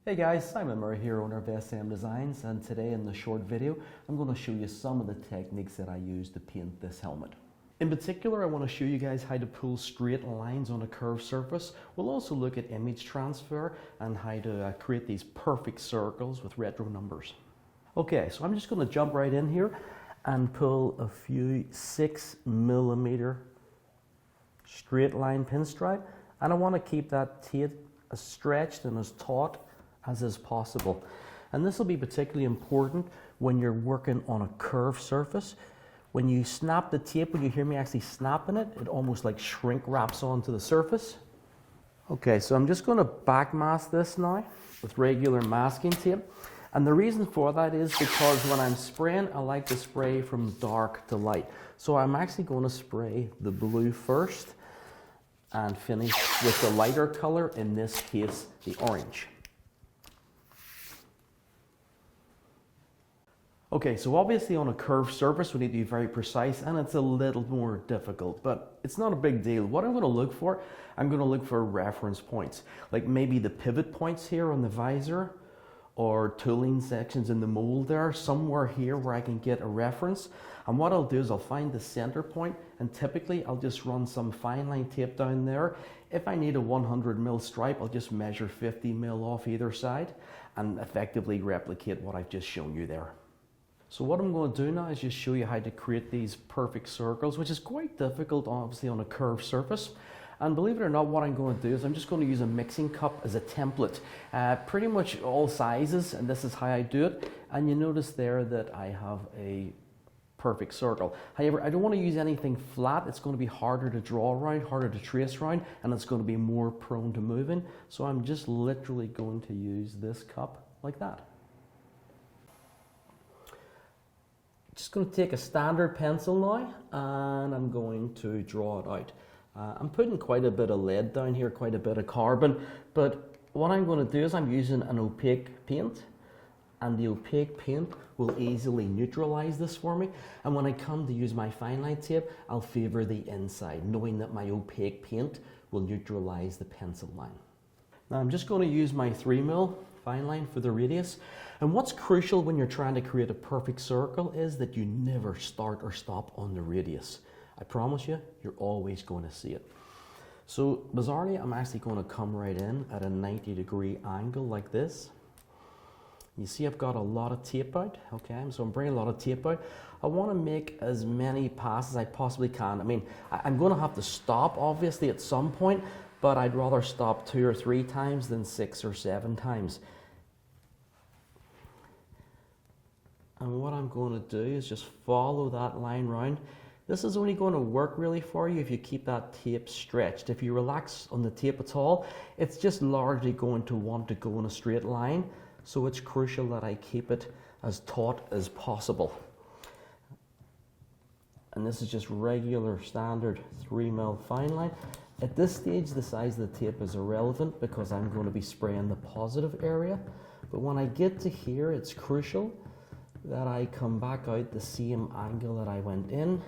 Hey guys, Simon Murray here, owner of SM Designs, and today in the short video I'm going to show you some of the techniques that I use to paint this helmet. In particular, I want to show you guys how to pull straight lines on a curved surface. We'll also look at image transfer and how to create these perfect circles with retro numbers. Okay, so I'm just going to jump right in here and pull a few 6mm straight line pinstripe, and I want to keep that tape as stretched and as taut as is possible. And this will be particularly important when you're working on a curved surface. When you snap the tape, when you hear me actually snapping it, it almost like shrink wraps onto the surface. Okay, so I'm just going to back mask this now with regular masking tape. And the reason for that is because when I'm spraying, I like to spray from dark to light. So I'm actually going to spray the blue first and finish with the lighter color, in this case, the orange. Okay, so obviously on a curved surface we need to be very precise, and it's a little more difficult, but it's not a big deal. What I'm going to look for, I'm going to look for reference points, like maybe the pivot points here on the visor, or tooling sections in the mold there, somewhere here where I can get a reference. And what I'll do is I'll find the center point, and typically I'll just run some fine line tape down there. If I need a 100mm stripe, I'll just measure 50mm off either side and effectively replicate what I've just shown you there. So what I'm going to do now is just show you how to create these perfect circles, which is quite difficult obviously on a curved surface. And believe it or not, what I'm going to do is I'm just going to use a mixing cup as a template. Pretty much all sizes, and this is how I do it. And you notice there that I have a perfect circle. However, I don't want to use anything flat. It's going to be harder to draw around, harder to trace around, and it's going to be more prone to moving. So I'm just literally going to use this cup like that. Just going to take a standard pencil now, and I'm going to draw it out. I'm putting quite a bit of lead down here, quite a bit of carbon, but what I'm going to do is I'm using an opaque paint, and the opaque paint will easily neutralize this for me. And when I come to use my fine line tape, I'll favor the inside, knowing that my opaque paint will neutralize the pencil line. Now I'm just going to use my 3mm fine line for the radius. And what's crucial when you're trying to create a perfect circle is that you never start or stop on the radius. I promise you, you're always going to see it. So bizarrely, I'm actually going to come right in at a 90-degree angle like this. You see I've got a lot of tape out, okay? So I'm bringing a lot of tape out. I want to make as many passes as I possibly can. I mean, I'm going to have to stop obviously at some point, but I'd rather stop 2 or 3 times than 6 or 7 times. And what I'm going to do is just follow that line round. This is only going to work really for you if you keep that tape stretched. If you relax on the tape at all, it's just largely going to want to go in a straight line. So it's crucial that I keep it as taut as possible. And this is just regular standard 3mm fine line. At this stage, the size of the tape is irrelevant because I'm going to be spraying the positive area. But when I get to here, it's crucial that I come back out the same angle that I went in.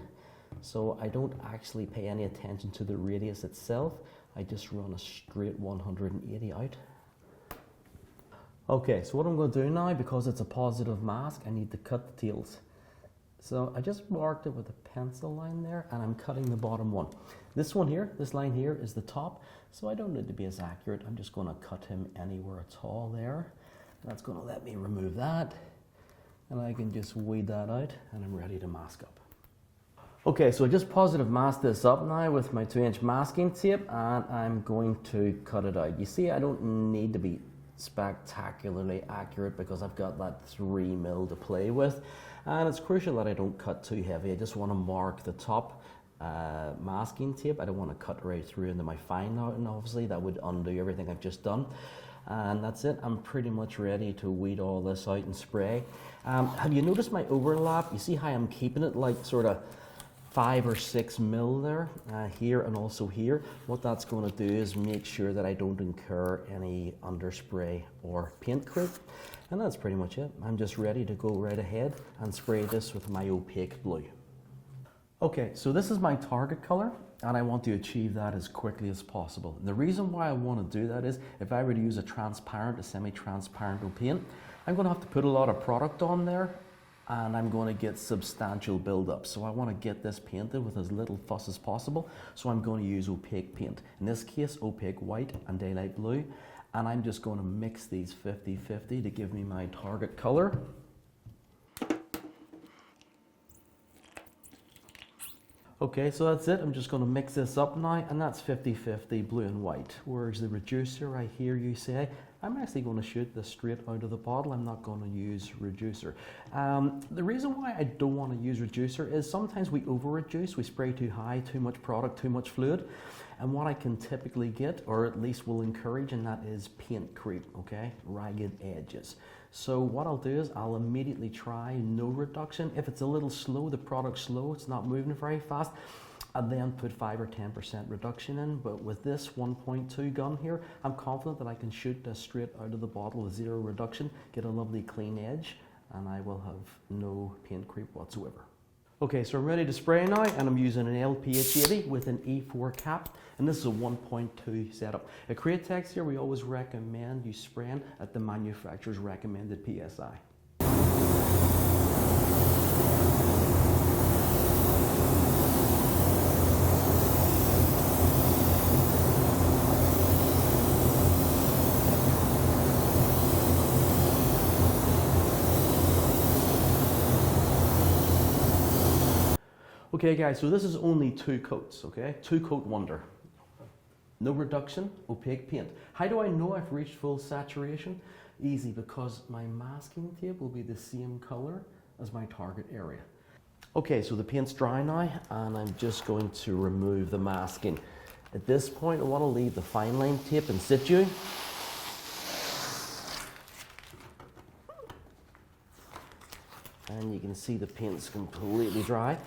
So I don't actually pay any attention to the radius itself. I just run a straight 180 out. Okay, so what I'm going to do now, because it's a positive mask, I need to cut the tails. So I just marked it with a pencil line there, and I'm cutting the bottom one. This one here, this line here is the top, so I don't need to be as accurate. I'm just going to cut him anywhere at all there. That's going to let me remove that, and I can just weed that out, and I'm ready to mask up. Okay, so I just positive masked this up now with my 2-inch masking tape, and I'm going to cut it out. You see, I don't need to be spectacularly accurate because I've got that 3mm to play with, and it's crucial that I don't cut too heavy. I just want to mark the top masking tape. I don't want to cut right through into my fine line, and obviously that would undo everything I've just done. And that's it. I'm pretty much ready to weed all this out and spray. Have you noticed my overlap? You see how I'm keeping it like sort of 5 or 6mm there, here and also here. What that's going to do is make sure that I don't incur any underspray or paint creep. And that's pretty much it. I'm just ready to go right ahead and spray this with my opaque blue. Okay, so this is my target color. and I want to achieve that as quickly as possible. And the reason why I want to do that is if I were to use a transparent, a semi-transparent paint, I'm going to have to put a lot of product on there and I'm going to get substantial buildup. So I want to get this painted with as little fuss as possible. So I'm going to use opaque paint. In this case, opaque white and daylight blue. And I'm just going to mix these 50-50 to give me my target color. Okay, so that's it. I'm just going to mix this up now, and that's 50-50 blue and white. Whereas the reducer, I hear you say, I'm actually going to shoot this straight out of the bottle. I'm not going to use reducer. The reason why I don't want to use reducer is sometimes we over-reduce, we spray too high, too much product, too much fluid. And what I can typically get, or at least will encourage, and that is paint creep, okay? Ragged edges. So what I'll do is I'll immediately try no reduction. If it's a little slow, the product's slow, it's not moving very fast, I'll then put 5 or 10% reduction in. But with this 1.2 gun here, I'm confident that I can shoot this straight out of the bottle with 0 reduction, get a lovely clean edge, and I will have no paint creep whatsoever. Okay, so I'm ready to spray now, and I'm using an LPH80 with an E4 cap, and this is a 1.2 setup. At Createx here, we always recommend you spraying at the manufacturer's recommended PSI. Okay guys, so this is only 2 coats, okay? 2 coat wonder. No reduction, opaque paint. How do I know I've reached full saturation? Easy, because my masking tape will be the same color as my target area. Okay, so the paint's dry now, and I'm just going to remove the masking. At this point, I want to leave the fine line tape in situ. And you can see the paint's completely dry.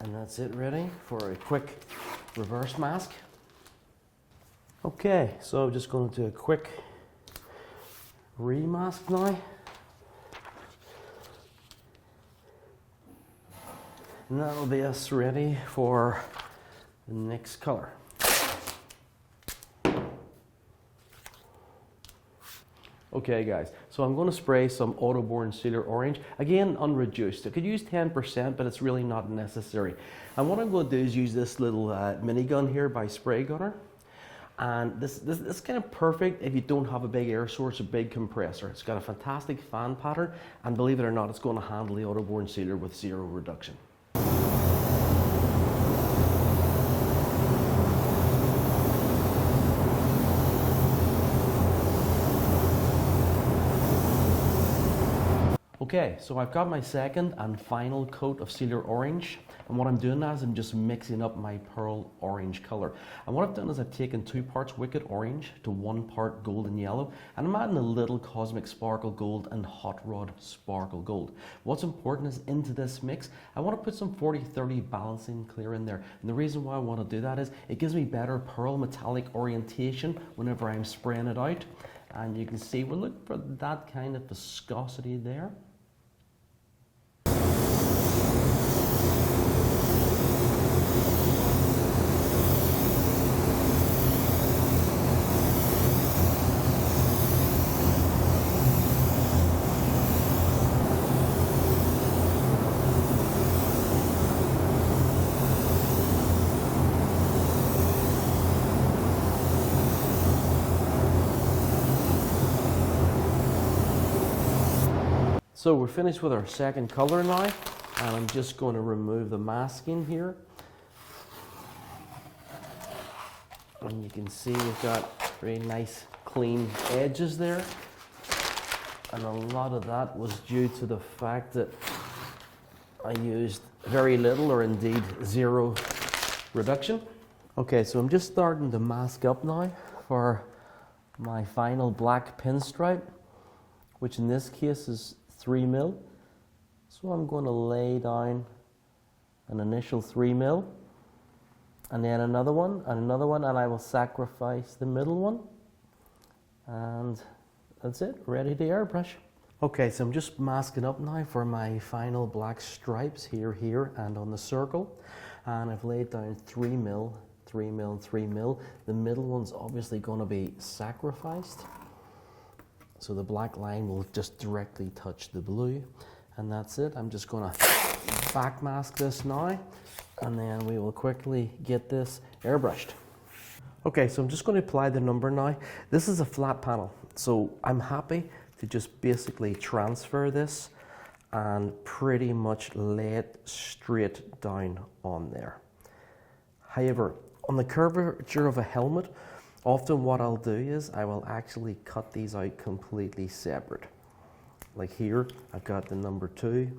And that's it, ready for a quick reverse mask. Okay, so I'm just going to do a quick remask now. And that'll be us ready for the next color. Okay guys, so I'm going to spray some Autoborn Sealer Orange, again unreduced. I could use 10%, but it's really not necessary. And what I'm going to do is use this little minigun here by Spray Gunner. And this is kind of perfect if you don't have a big air source, a big compressor. It's got a fantastic fan pattern, and believe it or not, it's going to handle the Autoborn Sealer with 0 reduction. Okay, so I've got my second and final coat of Sealer Orange, and what I'm doing now is I'm just mixing up my pearl orange color. And what I've done is I've taken 2 parts Wicked Orange to 1 part Golden Yellow, and I'm adding a little Cosmic Sparkle Gold and Hot Rod Sparkle Gold. What's important is into this mix, I want to put some 40-30 balancing clear in there. And the reason why I want to do that is it gives me better pearl metallic orientation whenever I'm spraying it out. And you can see we're looking for that kind of viscosity there. So we're finished with our second color now, and I'm just going to remove the masking here. And you can see we've got very nice clean edges there. And a lot of that was due to the fact that I used very little or indeed 0 reduction. Okay, so I'm just starting to mask up now for my final black pinstripe, which in this case is 3 mil. So I'm going to lay down an initial 3 mil, and then another one, and I will sacrifice the middle one. And that's it, ready to airbrush. Okay, so I'm just masking up now for my final black stripes here, and on the circle. And I've laid down 3 mil, 3 mil, 3 mil. The middle one's obviously going to be sacrificed. So the black line will just directly touch the blue. And that's it. I'm just going to back mask this now. And then we will quickly get this airbrushed. Okay, so I'm just going to apply the number now. This is a flat panel. So I'm happy to just basically transfer this and pretty much lay it straight down on there. However, on the curvature of a helmet, often what I'll do is I will actually cut these out completely separate. Like here, I've got the number 2,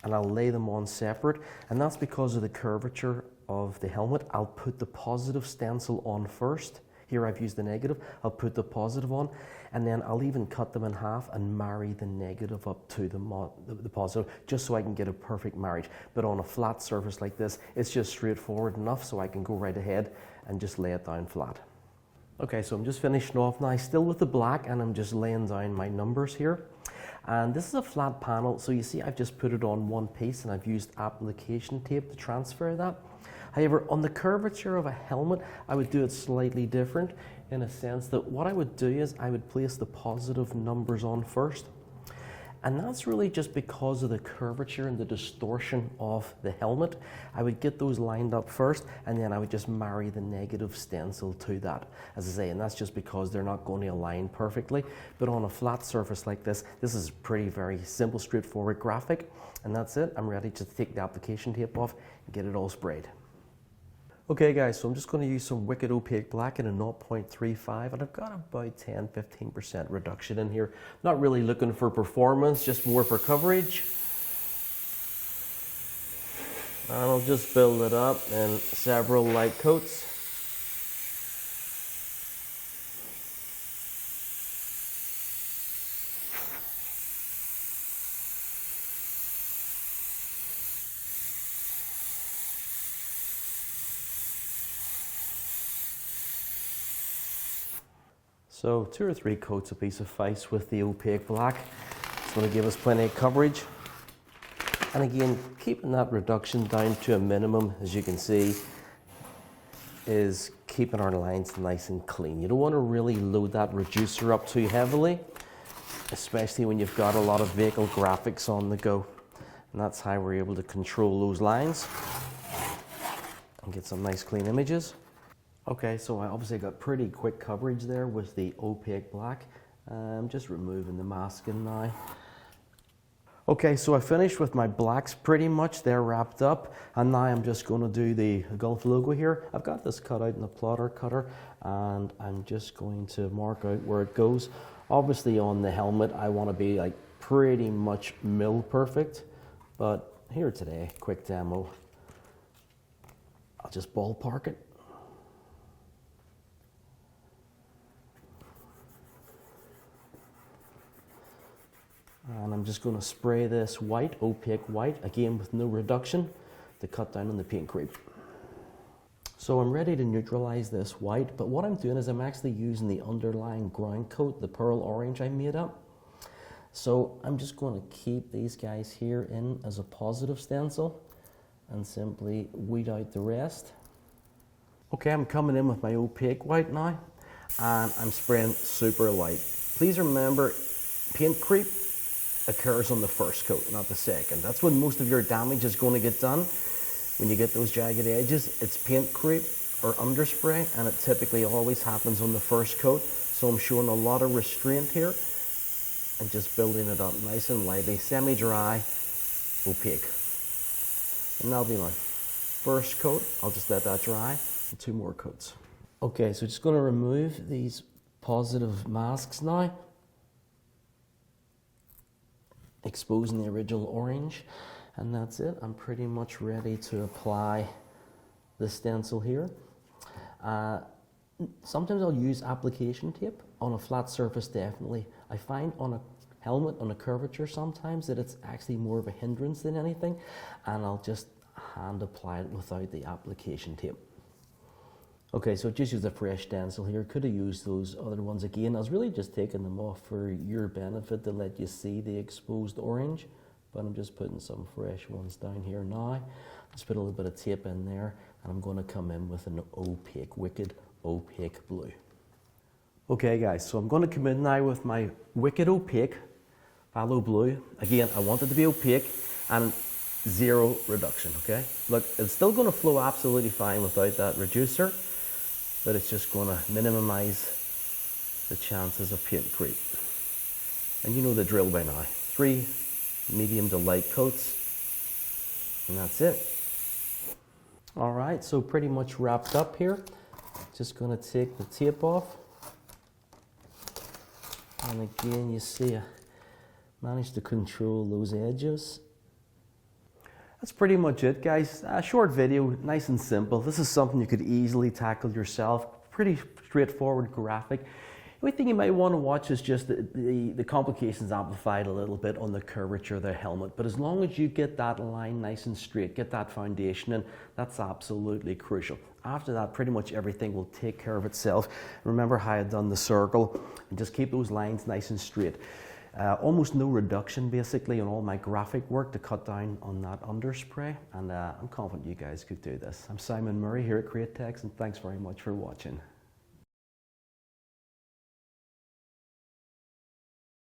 and I'll lay them on separate, and that's because of the curvature of the helmet. I'll put the positive stencil on first. Here I've used the negative. I'll put the positive on, and then I'll even cut them in half and marry the negative up to the positive, just so I can get a perfect marriage. But on a flat surface like this, it's just straightforward enough so I can go right ahead and just lay it down flat. Okay, so I'm just finishing off now, still with the black, and I'm just laying down my numbers here. And this is a flat panel, so you see I've just put it on one piece and I've used application tape to transfer that. However, on the curvature of a helmet, I would do it slightly different, in a sense that what I would do is I would place the positive numbers on first. And that's really just because of the curvature and the distortion of the helmet. I would get those lined up first, and then I would just marry the negative stencil to that, as I say, and that's just because they're not going to align perfectly. But on a flat surface like this, this is pretty very simple, straightforward graphic, and that's it. I'm ready to take the application tape off and get it all sprayed. Okay guys, so I'm just going to use some Wicked Opaque Black in a 0.35, and I've got about 10-15% reduction in here. Not really looking for performance, just more for coverage. And I'll just build it up in several light coats. So 2 or 3 coats will be suffice with the opaque black. It's going to give us plenty of coverage. And again, keeping that reduction down to a minimum, as you can see, is keeping our lines nice and clean. You don't want to really load that reducer up too heavily, especially when you've got a lot of vehicle graphics on the go. And that's how we're able to control those lines and get some nice clean images. Okay, so I obviously got pretty quick coverage there with the opaque black. I'm just removing the masking now. Okay, so I finished with my blacks pretty much. They're wrapped up, and now I'm just going to do the Gulf logo here. I've got this cut out in the plotter cutter, and I'm just going to mark out where it goes. Obviously on the helmet I want to be like pretty much mill perfect, but here today, quick demo, I'll just ballpark it. And I'm just going to spray this white, opaque white, again with no reduction, to cut down on the paint creep. So I'm ready to neutralize this white, but what I'm doing is I'm actually using the underlying ground coat, the pearl orange I made up. So I'm just going to keep these guys here in as a positive stencil and simply weed out the rest. Okay, I'm coming in with my opaque white now, and I'm spraying super light. Please remember, paint creep occurs on the first coat, not the second. That's when most of your damage is going to get done. When you get those jagged edges, it's paint creep or underspray, and it typically always happens on the first coat. So I'm showing a lot of restraint here and just building it up nice and lightly, semi-dry, opaque. And that'll be my first coat. I'll just let that dry, and 2 more coats. Okay, so just going to remove these positive masks now, exposing the original orange, and that's it. I'm pretty much ready to apply the stencil here. Sometimes I'll use application tape on a flat surface, definitely. I find on a helmet, on a curvature sometimes, that it's actually more of a hindrance than anything, and I'll just hand apply it without the application tape. Okay, so just use a fresh stencil here. Could have used those other ones again. I was really just taking them off for your benefit to let you see the exposed orange, but I'm just putting some fresh ones down here now. Just put a little bit of tape in there, and I'm going to come in with an opaque, wicked opaque blue. Okay guys, so I'm going to come in now with my wicked opaque phthalo blue. Again, I want it to be opaque and zero reduction, okay? Look, it's still going to flow absolutely fine without that reducer, but it's just going to minimize the chances of paint creep. And you know the drill by now. 3 medium to light coats, and that's it. All right, so pretty much wrapped up here. Just going to take the tape off. And again, you see I managed to control those edges. That's pretty much it, guys. A short video, nice and simple. This is something you could easily tackle yourself. Pretty straightforward graphic. The only thing you might want to watch is just the complications amplified a little bit on the curvature of the helmet. But as long as you get that line nice and straight, get that foundation in, that's absolutely crucial. After that, pretty much everything will take care of itself. Remember how I had done the circle, and just keep those lines nice and straight. Almost no reduction basically on all my graphic work to cut down on that underspray, and I'm confident you guys could do this. I'm Simon Murray here at Createx, and thanks very much for watching.